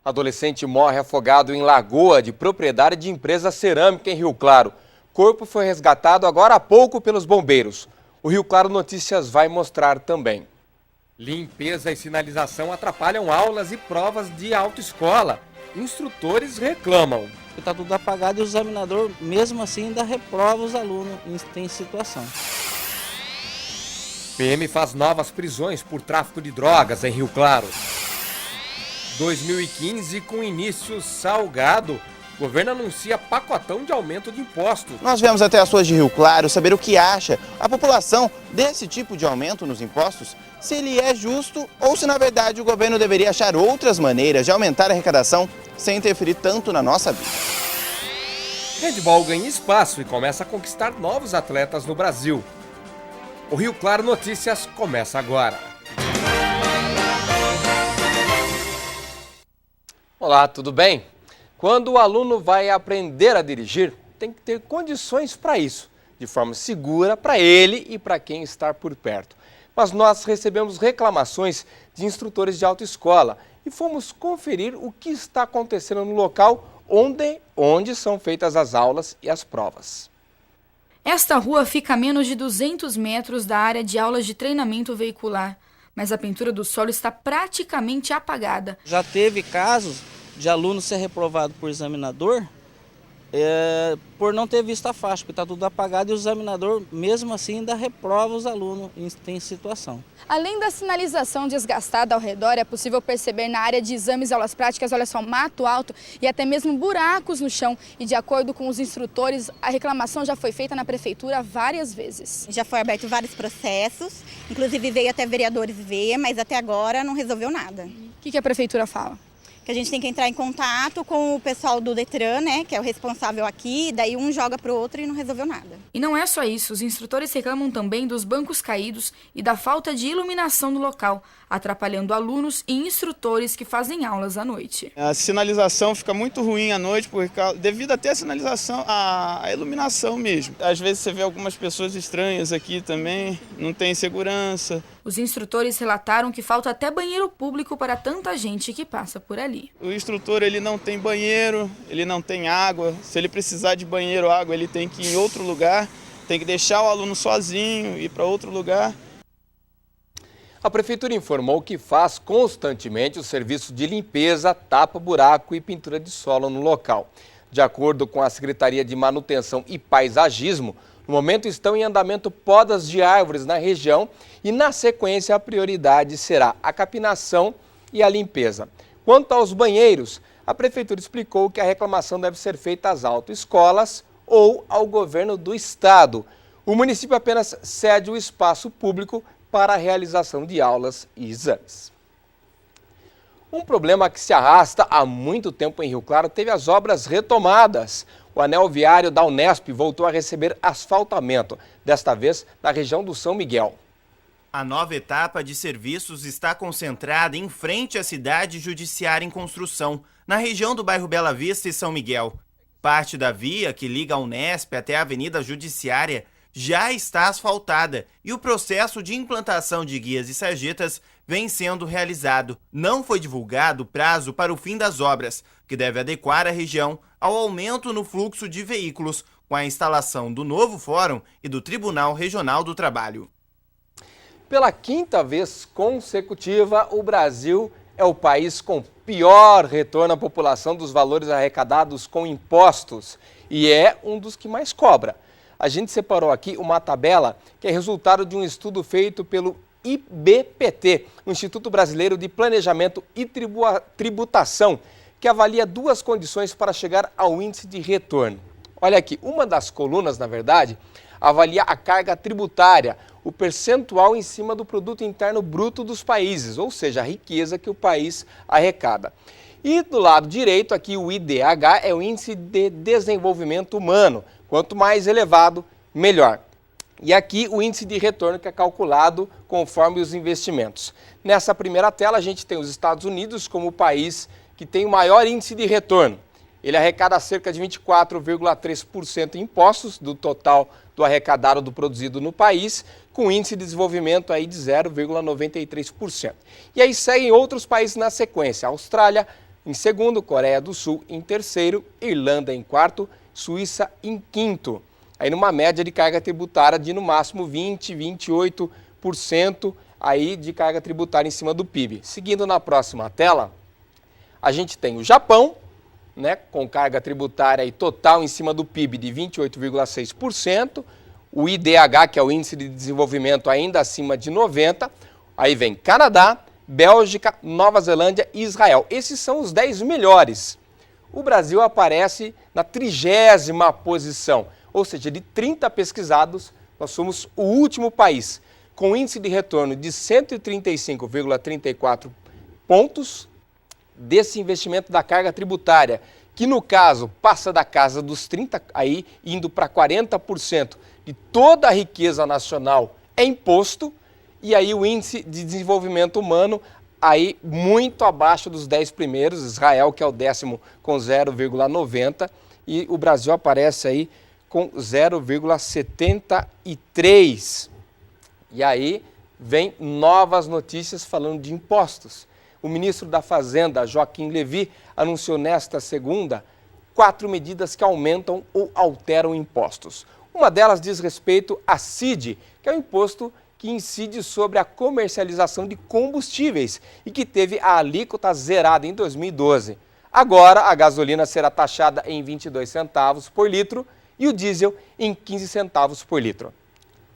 Adolescente morre afogado em lagoa de propriedade de empresa cerâmica em Rio Claro. Corpo foi resgatado agora há pouco pelos bombeiros. O Rio Claro Notícias vai mostrar também. Limpeza e sinalização atrapalham aulas e provas de autoescola. Instrutores reclamam. Está tudo apagado e o examinador, mesmo assim, ainda reprova os alunos em situação. PM faz novas prisões por tráfico de drogas em Rio Claro. 2015 com início salgado. O governo anuncia pacotão de aumento de impostos. Nós viemos até as ruas de Rio Claro saber o que acha a população desse tipo de aumento nos impostos, se ele é justo ou se na verdade o governo deveria achar outras maneiras de aumentar a arrecadação sem interferir tanto na nossa vida. Handball ganha espaço e começa a conquistar novos atletas no Brasil. O Rio Claro Notícias começa agora. Olá, tudo bem? Quando o aluno vai aprender a dirigir, tem que ter condições para isso, de forma segura para ele e para quem está por perto. Mas nós recebemos reclamações de instrutores de autoescola e fomos conferir o que está acontecendo no local onde são feitas as aulas e as provas. Esta rua fica a menos de 200 metros da área de aulas de treinamento veicular, mas a pintura do solo está praticamente apagada. Já teve casos de aluno ser reprovado por examinador por não ter visto a faixa, porque está tudo apagado e o examinador, mesmo assim, ainda reprova os alunos em situação. Além da sinalização desgastada ao redor, é possível perceber na área de exames e aulas práticas, olha só, mato alto e até mesmo buracos no chão. E de acordo com os instrutores, a reclamação já foi feita na prefeitura várias vezes. Já foi aberto vários processos, inclusive veio até vereadores ver, mas até agora não resolveu nada. O que a prefeitura fala? Que a gente tem que entrar em contato com o pessoal do Detran, né, que é o responsável aqui, daí um joga para o outro e não resolveu nada. E não é só isso, os instrutores reclamam também dos bancos caídos e da falta de iluminação no local, atrapalhando alunos e instrutores que fazem aulas à noite. A sinalização fica muito ruim à noite, devido até a sinalização, a iluminação mesmo. Às vezes você vê algumas pessoas estranhas aqui também, não tem segurança. Os instrutores relataram que falta até banheiro público para tanta gente que passa por ali. O instrutor ele não tem banheiro, ele não tem água. Se ele precisar de banheiro ou água, ele tem que ir em outro lugar, tem que deixar o aluno sozinho, ir para outro lugar. A prefeitura informou que faz constantemente o serviço de limpeza, tapa-buraco e pintura de solo no local. De acordo com a Secretaria de Manutenção e Paisagismo, no momento estão em andamento podas de árvores na região e, na sequência, a prioridade será a capinação e a limpeza. Quanto aos banheiros, a prefeitura explicou que a reclamação deve ser feita às autoescolas ou ao governo do estado. O município apenas cede o espaço público para a realização de aulas e exames. Um problema que se arrasta há muito tempo em Rio Claro teve as obras retomadas. O anel viário da Unesp voltou a receber asfaltamento, desta vez na região do São Miguel. A nova etapa de serviços está concentrada em frente à cidade judiciária em construção, na região do bairro Bela Vista e São Miguel. Parte da via que liga a Unesp até a Avenida Judiciária já está asfaltada e o processo de implantação de guias e sarjetas vem sendo realizado. Não foi divulgado o prazo para o fim das obras, que deve adequar a região ao aumento no fluxo de veículos com a instalação do novo fórum e do Tribunal Regional do Trabalho. Pela quinta vez consecutiva, o Brasil é o país com pior retorno à população dos valores arrecadados com impostos e é um dos que mais cobra. A gente separou aqui uma tabela que é resultado de um estudo feito pelo IBPT, o Instituto Brasileiro de Planejamento e Tributação, que avalia duas condições para chegar ao índice de retorno. Olha aqui, uma das colunas, na verdade, avalia a carga tributária, o percentual em cima do produto interno bruto dos países, ou seja, a riqueza que o país arrecada. E do lado direito, aqui o IDH é o Índice de Desenvolvimento Humano. Quanto mais elevado, melhor. E aqui o índice de retorno que é calculado conforme os investimentos. Nessa primeira tela a gente tem os Estados Unidos como o país que tem o maior índice de retorno. Ele arrecada cerca de 24,3% em impostos do total do arrecadado do produzido no país, com índice de desenvolvimento aí de 0,93%. E aí seguem outros países na sequência: Austrália, em segundo, Coreia do Sul em terceiro, Irlanda em quarto, Suíça em quinto. Aí numa média de carga tributária de no máximo 28% aí de carga tributária em cima do PIB. Seguindo na próxima tela, a gente tem o Japão, né, com carga tributária aí total em cima do PIB de 28,6%, o IDH, que é o Índice de Desenvolvimento, ainda acima de 90%, aí vem Canadá, Bélgica, Nova Zelândia e Israel. Esses são os 10 melhores. O Brasil aparece na 30ª posição, ou seja, de 30 pesquisados, nós somos o último país, com índice de retorno de 135,34 pontos desse investimento da carga tributária, que no caso passa da casa dos 30%, aí indo para 40% de toda a riqueza nacional é imposto, e aí o índice de desenvolvimento humano aí muito abaixo dos 10 primeiros, Israel que é o 10º com 0,90 e o Brasil aparece aí com 0,73. E aí vem novas notícias falando de impostos. O ministro da Fazenda, Joaquim Levy, anunciou nesta segunda 4 medidas que aumentam ou alteram impostos. Uma delas diz respeito à CID, que é o imposto que incide sobre a comercialização de combustíveis e que teve a alíquota zerada em 2012. Agora, a gasolina será taxada em 22 centavos por litro e o diesel em 15 centavos por litro.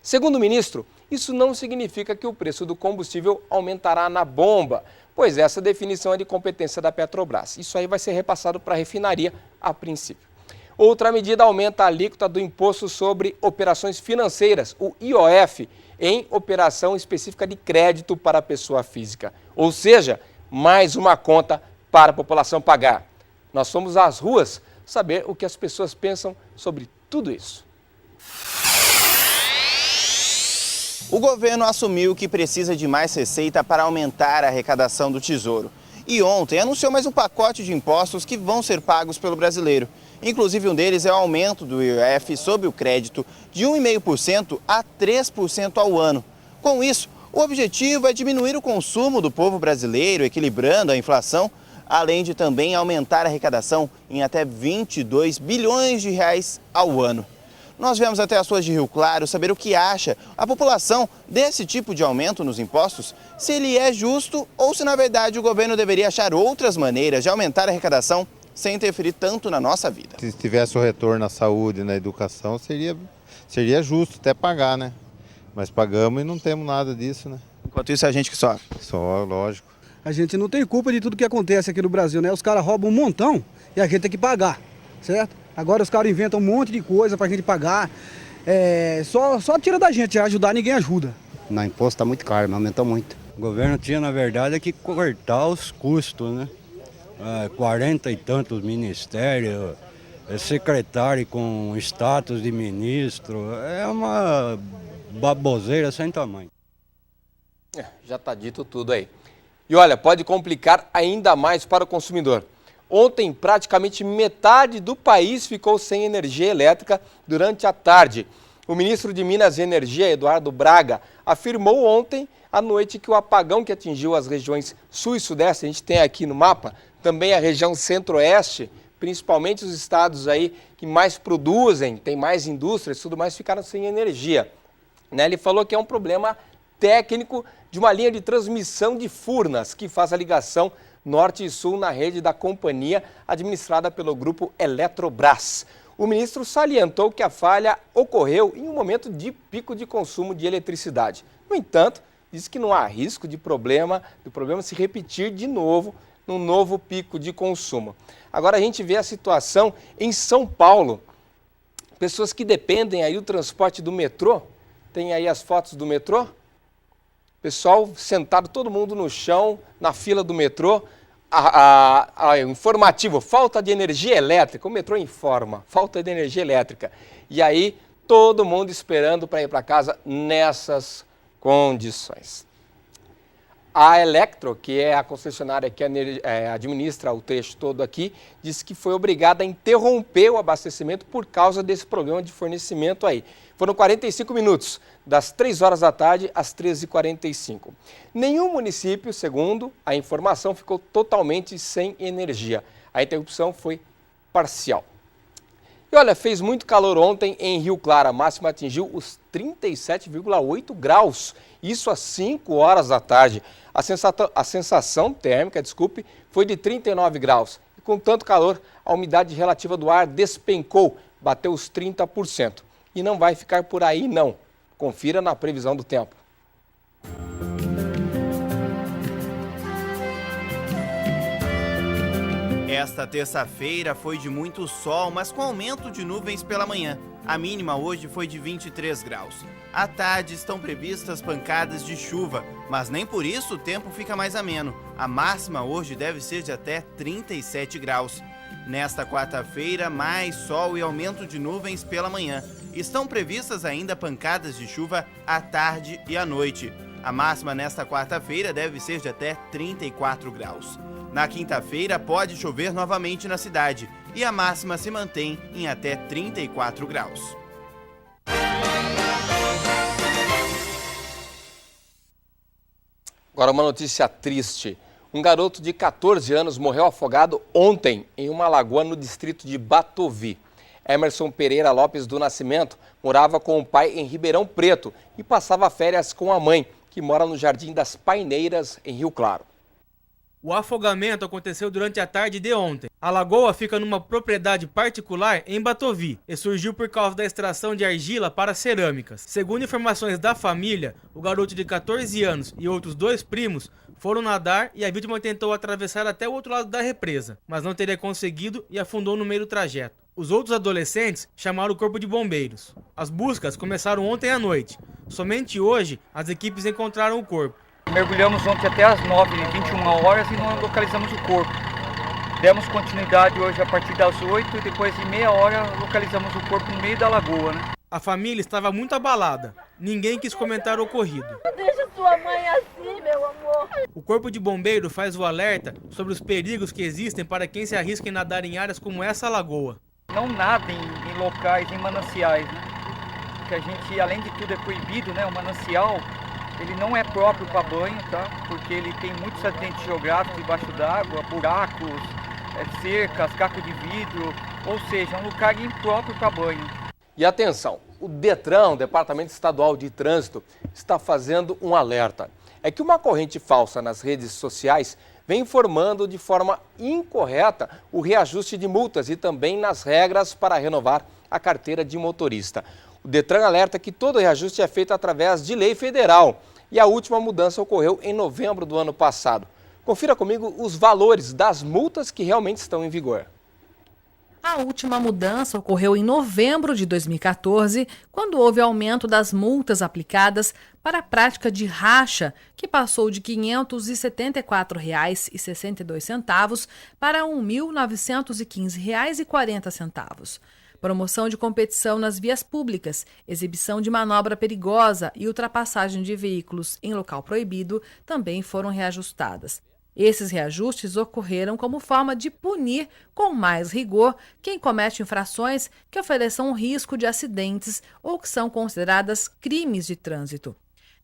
Segundo o ministro, isso não significa que o preço do combustível aumentará na bomba, pois essa definição é de competência da Petrobras. Isso aí vai ser repassado para a refinaria a princípio. Outra medida aumenta a alíquota do imposto sobre operações financeiras, o IOF, em operação específica de crédito para a pessoa física. Ou seja, mais uma conta para a população pagar. Nós fomos às ruas saber o que as pessoas pensam sobre tudo isso. O governo assumiu que precisa de mais receita para aumentar a arrecadação do Tesouro. E ontem anunciou mais um pacote de impostos que vão ser pagos pelo brasileiro. Inclusive um deles é o aumento do IOF sobre o crédito de 1,5% a 3% ao ano. Com isso, o objetivo é diminuir o consumo do povo brasileiro, equilibrando a inflação, além de também aumentar a arrecadação em até 22 bilhões de reais ao ano. Nós viemos até as ruas de Rio Claro saber o que acha a população desse tipo de aumento nos impostos, se ele é justo ou se na verdade o governo deveria achar outras maneiras de aumentar a arrecadação sem interferir tanto na nossa vida. Se tivesse o retorno na saúde e na educação, seria justo até pagar, né? Mas pagamos e não temos nada disso, né? Enquanto isso é a gente que sofre. Só, lógico. A gente não tem culpa de tudo que acontece aqui no Brasil, né? Os caras roubam um montão e a gente tem que pagar, certo? Agora os caras inventam um monte de coisa pra gente pagar. Só tira da gente, ajudar ninguém ajuda. O imposto tá muito caro, mas aumentou muito. O governo tinha, na verdade, que cortar os custos, né? 40 e tantos ministérios, secretário com status de ministro, é uma baboseira sem tamanho. Já está dito tudo aí. E olha, pode complicar ainda mais para o consumidor. Ontem, praticamente metade do país ficou sem energia elétrica durante a tarde. O ministro de Minas e Energia, Eduardo Braga, afirmou ontem à noite que o apagão que atingiu as regiões sul e sudeste, a gente tem aqui no mapa, também a região centro-oeste, principalmente os estados aí que mais produzem, tem mais indústrias, tudo mais, ficaram sem energia. Ele falou que é um problema técnico de uma linha de transmissão de Furnas, que faz a ligação norte e sul na rede da companhia administrada pelo grupo Eletrobras. O ministro salientou que a falha ocorreu em um momento de pico de consumo de eletricidade. No entanto, disse que não há risco do problema se repetir de novo num novo pico de consumo. Agora a gente vê a situação em São Paulo. Pessoas que dependem aí do transporte do metrô, tem aí as fotos do metrô, pessoal sentado, todo mundo no chão, na fila do metrô, informativo, falta de energia elétrica, o metrô informa, falta de energia elétrica. E aí, todo mundo esperando para ir para casa nessas condições. A Electro, que é a concessionária que administra o trecho todo aqui, disse que foi obrigada a interromper o abastecimento por causa desse problema de fornecimento aí. Foram 45 minutos, das 3 horas da tarde às 13h45. Nenhum município, segundo a informação, ficou totalmente sem energia. A interrupção foi parcial. E olha, fez muito calor ontem em Rio Claro, a máxima atingiu os 37,8 graus, isso às 5 horas da tarde. A sensação térmica, foi de 39 graus. E com tanto calor, a umidade relativa do ar despencou, bateu os 30%. E não vai ficar por aí não. Confira na previsão do tempo. Esta terça-feira foi de muito sol, mas com aumento de nuvens pela manhã. A mínima hoje foi de 23 graus. À tarde estão previstas pancadas de chuva, mas nem por isso o tempo fica mais ameno. A máxima hoje deve ser de até 37 graus. Nesta quarta-feira, mais sol e aumento de nuvens pela manhã. Estão previstas ainda pancadas de chuva à tarde e à noite. A máxima nesta quarta-feira deve ser de até 34 graus. Na quinta-feira pode chover novamente na cidade e a máxima se mantém em até 34 graus. Agora uma notícia triste. Um garoto de 14 anos morreu afogado ontem em uma lagoa no distrito de Batovi. Emerson Pereira Lopes do Nascimento morava com o pai em Ribeirão Preto e passava férias com a mãe, que mora no Jardim das Paineiras, em Rio Claro. O afogamento aconteceu durante a tarde de ontem. A lagoa fica numa propriedade particular em Batovi e surgiu por causa da extração de argila para cerâmicas. Segundo informações da família, o garoto de 14 anos e outros 2 primos foram nadar e a vítima tentou atravessar até o outro lado da represa, mas não teria conseguido e afundou no meio do trajeto. Os outros adolescentes chamaram o corpo de bombeiros. As buscas começaram ontem à noite. Somente hoje as equipes encontraram o corpo. Mergulhamos ontem até às 9h21 e não localizamos o corpo. Demos continuidade hoje a partir das 8 e depois de meia hora localizamos o corpo no meio da lagoa, né? A família estava muito abalada. Ninguém quis comentar o ocorrido. Não deixa sua mãe assim, meu amor. O corpo de bombeiro faz o alerta sobre os perigos que existem para quem se arrisca em nadar em áreas como essa lagoa. Não nadem em locais, em mananciais, né? Porque a gente, além de tudo, é proibido, né? O manancial, ele não é próprio para banho, tá? Porque ele tem muitos acidentes geográficos debaixo d'água, buracos, cercas, caco de vidro, ou seja, é um lugar impróprio para banho. E atenção, o Detran, o Departamento Estadual de Trânsito, está fazendo um alerta. É que uma corrente falsa nas redes sociais vem informando de forma incorreta o reajuste de multas e também nas regras para renovar a carteira de motorista. O Detran alerta que todo reajuste é feito através de lei federal e a última mudança ocorreu em novembro do ano passado. Confira comigo os valores das multas que realmente estão em vigor. A última mudança ocorreu em novembro de 2014, quando houve aumento das multas aplicadas para a prática de racha, que passou de R$ 574,62 para R$ 1.915,40. Promoção de competição nas vias públicas, exibição de manobra perigosa e ultrapassagem de veículos em local proibido também foram reajustadas. Esses reajustes ocorreram como forma de punir com mais rigor quem comete infrações que ofereçam risco de acidentes ou que são consideradas crimes de trânsito.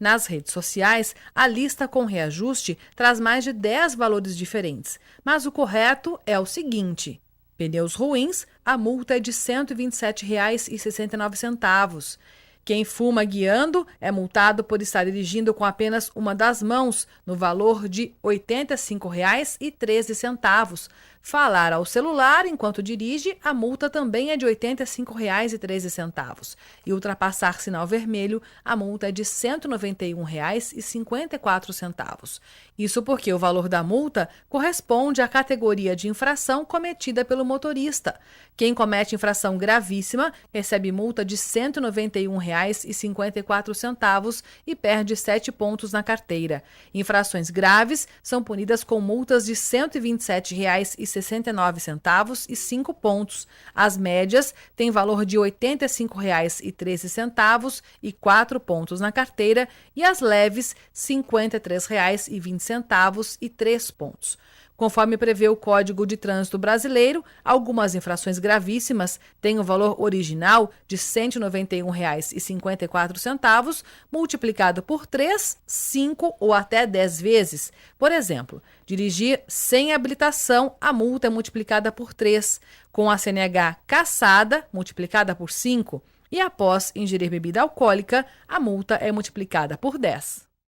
Nas redes sociais, a lista com reajuste traz mais de 10 valores diferentes, mas o correto é o seguinte: pneus ruins, a multa é de R$ 127,69. Quem fuma guiando é multado por estar dirigindo com apenas uma das mãos, no valor de R$ 85,13. Falar ao celular enquanto dirige, a multa também é de R$ 85,13. E ultrapassar sinal vermelho, a multa é de R$ 191,54. Isso porque o valor da multa corresponde à categoria de infração cometida pelo motorista. Quem comete infração gravíssima recebe multa de R$ 191,54 R$1.051,54 e perde 7 pontos na carteira. Infrações graves são punidas com multas de R$ 127,69 e 5 pontos. As médias têm valor de R$ 85,13 e 4 pontos na carteira e as leves R$ 53,20 e 3 pontos. Conforme prevê o Código de Trânsito Brasileiro, algumas infrações gravíssimas têm o valor original de R$ 191,54, multiplicado por 3, 5 ou até 10 vezes. Por exemplo, dirigir sem habilitação, a multa é multiplicada por 3, com a CNH cassada, multiplicada por 5, e após ingerir bebida alcoólica, a multa é multiplicada por 10.